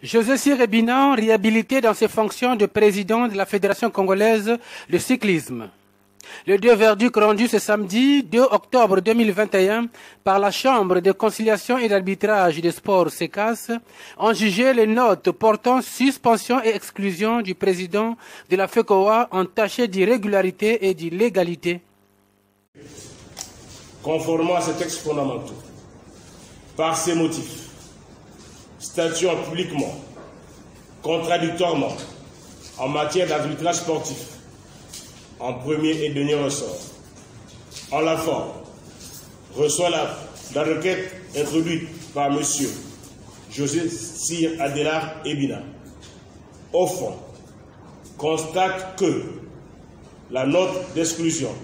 José Cyr Binan, réhabilité dans ses fonctions de président de la Fédération congolaise de cyclisme. Les deux verdicts rendus ce samedi 2 octobre 2021 par la Chambre de conciliation et d'arbitrage des sports CECAS ont jugé les notes portant suspension et exclusion du président de la FECOA entachées d'irrégularité et d'illégalité. Conformément à ces textes fondamentaux, par ces motifs, statuant publiquement, contradictoirement, en matière d'arbitrage sportif, en premier et dernier ressort, en la forme, reçoit la requête introduite par M. José Cyr Binan. Au fond, constate que la note d'exclusion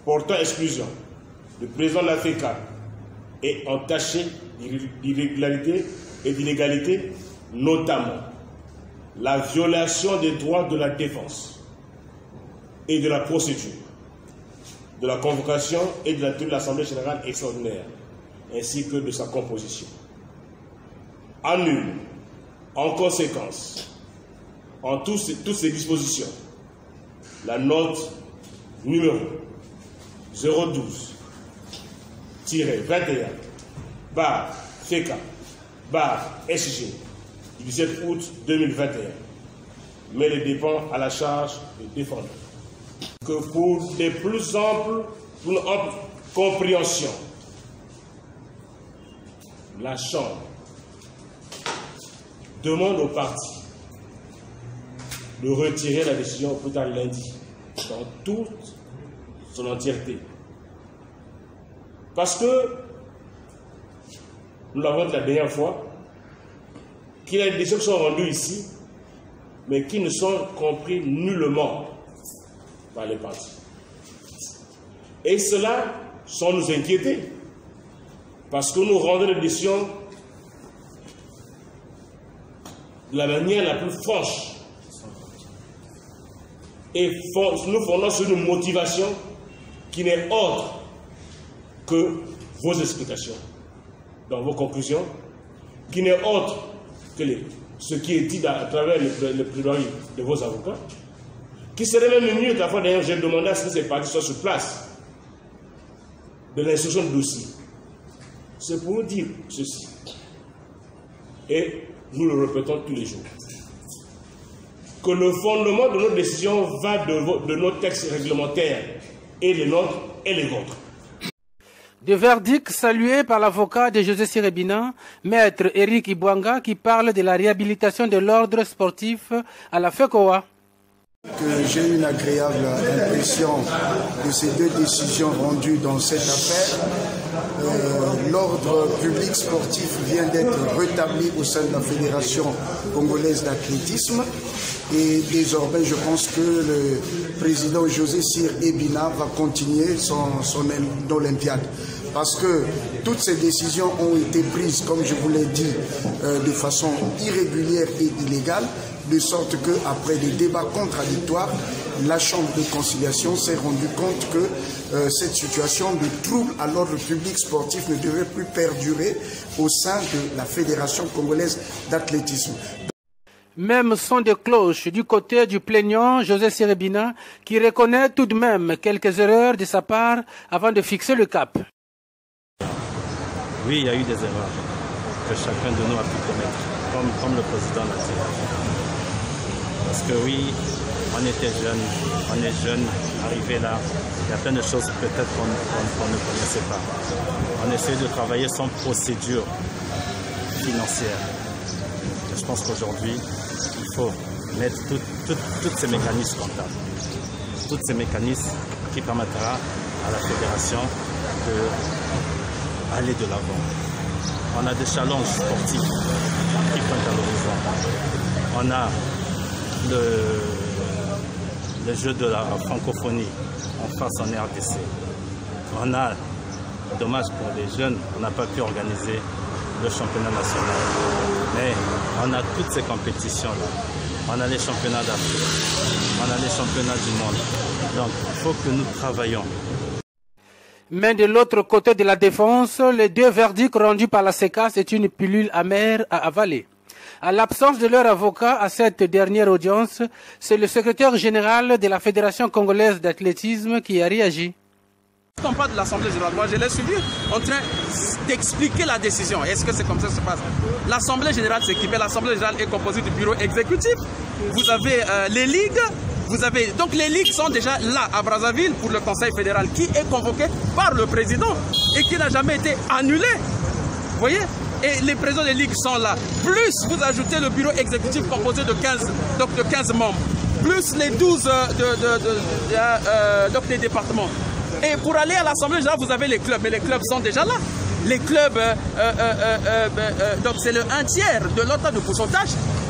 portant exclusion du président de la FECA est entachée d'irrégularité et d'illégalité, notamment la violation des droits de la défense et de la procédure, de la convocation et de la tenue de l'Assemblée générale extraordinaire, ainsi que de sa composition. Annule, en conséquence, en toutes ces dispositions, la note numéro 012-21-FECA-SG du 17 août 2021, mais les dépend à la charge des défendeurs. Que pour une plus ample compréhension, la Chambre demande aux partis de retirer la décision au plus tard lundi, dans toute son entièreté. Parce que, nous l'avons dit la dernière fois, qu'il y a des décisions qui sont rendues ici, mais qui ne sont comprises nullement par les partis. Et cela sans nous inquiéter, parce que nous rendons les décisions de la manière la plus franche. Et nous fondons sur une motivation qui n'est autre que vos explications, dans vos conclusions, qui n'est autre que ce qui est dit à travers le plaidoyer de vos avocats, qui serait même mieux qu'à fois d'ailleurs j'ai demandé à ce que ces partis soient sur place de l'instruction de dossier. C'est pour nous dire ceci. Et nous le répétons tous les jours. Que le fondement de nos décisions va de nos textes réglementaires, et les nôtres et les vôtres. De verdict salué par l'avocat de José Cyr Binan, maître Éric Ibwanga, qui parle de la réhabilitation de l'ordre sportif à la FECOA. J'ai une agréable impression de ces deux décisions rendues dans cette affaire. L'ordre public sportif vient d'être rétabli au sein de la Fédération congolaise d'athlétisme et désormais je pense que le président José Cyr Binan va continuer son olympiade. Parce que toutes ces décisions ont été prises, comme je vous l'ai dit, de façon irrégulière et illégale, de sorte qu'après des débats contradictoires, la Chambre de conciliation s'est rendue compte que cette situation de trouble à l'ordre public sportif ne devait plus perdurer au sein de la Fédération congolaise d'athlétisme. Même son de cloche du côté du plaignant José Cyr Binan, qui reconnaît tout de même quelques erreurs de sa part avant de fixer le cap. Oui, il y a eu des erreurs que chacun de nous a pu commettre, comme le président l'a dit. Parce que oui, on était jeunes, on est jeunes, arrivé là, il y a plein de choses peut-être qu'on ne connaissait pas. On essaie de travailler sans procédure financière. Et je pense qu'aujourd'hui, il faut mettre tous ces mécanismes comptables, tous ces mécanismes qui permettra à la fédération d'aller de l'avant. On a des challenges sportifs qui pointent à l'horizon. On a le jeu de la francophonie en face en RDC. On a, dommage pour les jeunes, on n'a pas pu organiser le championnat national. Mais on a toutes ces compétitions-là. On a les championnats d'Afrique, on a les championnats du monde. Donc il faut que nous travaillions. Mais de l'autre côté de la défense, les deux verdicts rendus par la CECAS est une pilule amère à avaler. À l'absence de leur avocat à cette dernière audience, c'est le secrétaire général de la Fédération congolaise d'athlétisme qui a réagi. Quand on parle de l'Assemblée générale, moi je l'ai suivi en train d'expliquer la décision. Est-ce que c'est comme ça que ça se passe? L'Assemblée générale s'équipe. L'Assemblée générale est composée du bureau exécutif. Vous avez les ligues. Donc les ligues sont déjà là à Brazzaville pour le Conseil fédéral qui est convoqué par le président et qui n'a jamais été annulé. Vous voyez? Et les présidents des ligues sont là. Plus vous ajoutez le bureau exécutif composé de 15 membres. Plus les 12 des départements. Et pour aller à l'Assemblée générale, vous avez les clubs. Mais les clubs sont déjà là. Les clubs, donc c'est le 1/3 de l'autre de pourcentage.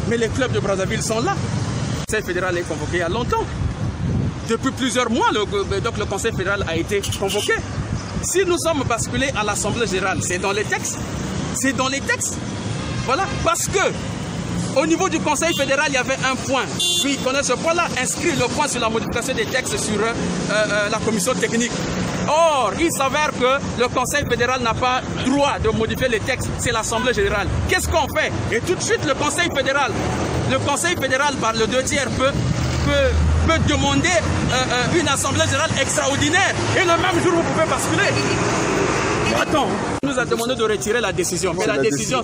Mais les clubs de Brazzaville sont là. Le Conseil fédéral est convoqué il y a longtemps. Depuis plusieurs mois, donc le Conseil fédéral a été convoqué. Si nous sommes basculés à l'Assemblée générale, c'est dans les textes. C'est dans les textes. Voilà. Parce que au niveau du Conseil fédéral, il y avait un point. Puis, il connaît ce point-là, inscrit le point sur la modification des textes sur la commission technique. Or, il s'avère que le Conseil fédéral n'a pas droit de modifier les textes. C'est l'Assemblée générale. Qu'est-ce qu'on fait? Et tout de suite, le Conseil fédéral par le 2/3 peut demander une Assemblée générale extraordinaire. Et le même jour, vous pouvez basculer. Attends, on nous a demandé de retirer la décision. Mais la décision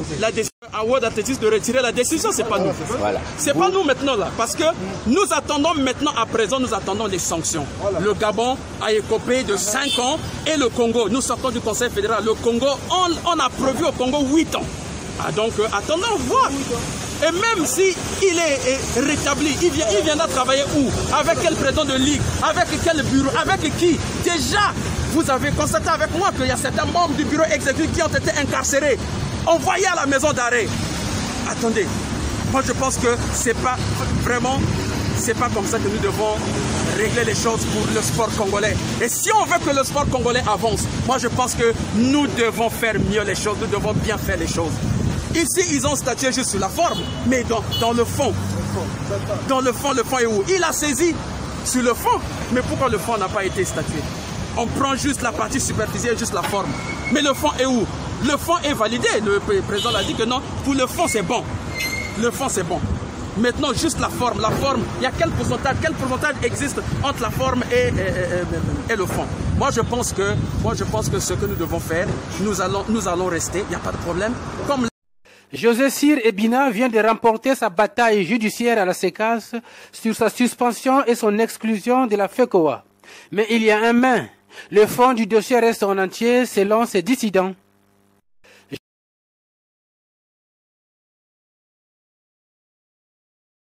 à World Athletics de retirer la décision, c'est pas nous. Voilà. C'est pas nous maintenant là. Parce que nous attendons maintenant, à présent, nous attendons les sanctions. Voilà. Le Gabon a écopé de 5 ans et le Congo, nous sortons du Conseil fédéral. Le Congo, on a prévu au Congo 8 ans. Ah, donc attendons voir. Et même si il est rétabli, il viendra travailler où? Avec quel président de ligue? Avec quel bureau? Avec qui? Déjà, vous avez constaté avec moi qu'il y a certains membres du bureau exécutif qui ont été incarcérés, envoyés à la maison d'arrêt. Attendez, moi je pense que c'est pas comme ça que nous devons régler les choses pour le sport congolais. Et si on veut que le sport congolais avance, moi je pense que nous devons faire mieux les choses, nous devons bien faire les choses. Ici, ils ont statué juste sur la forme, mais dans le fond, le fond est où? Il a saisi sur le fond, mais pourquoi le fond n'a pas été statué? On prend juste la partie superficielle, juste la forme. Mais le fond est où? Le fond est validé. Le président a dit que non, pour le fond c'est bon. Le fond c'est bon. Maintenant, juste la forme. La forme, il y a quel pourcentage existe entre la forme et le fond? Moi je pense que ce que nous devons faire, nous allons rester, il n'y a pas de problème. José Cyr Ebina vient de remporter sa bataille judiciaire à la CECAS sur sa suspension et son exclusion de la FECOA. Mais il y a un mais. Le fond du dossier reste en entier selon ses dissidents.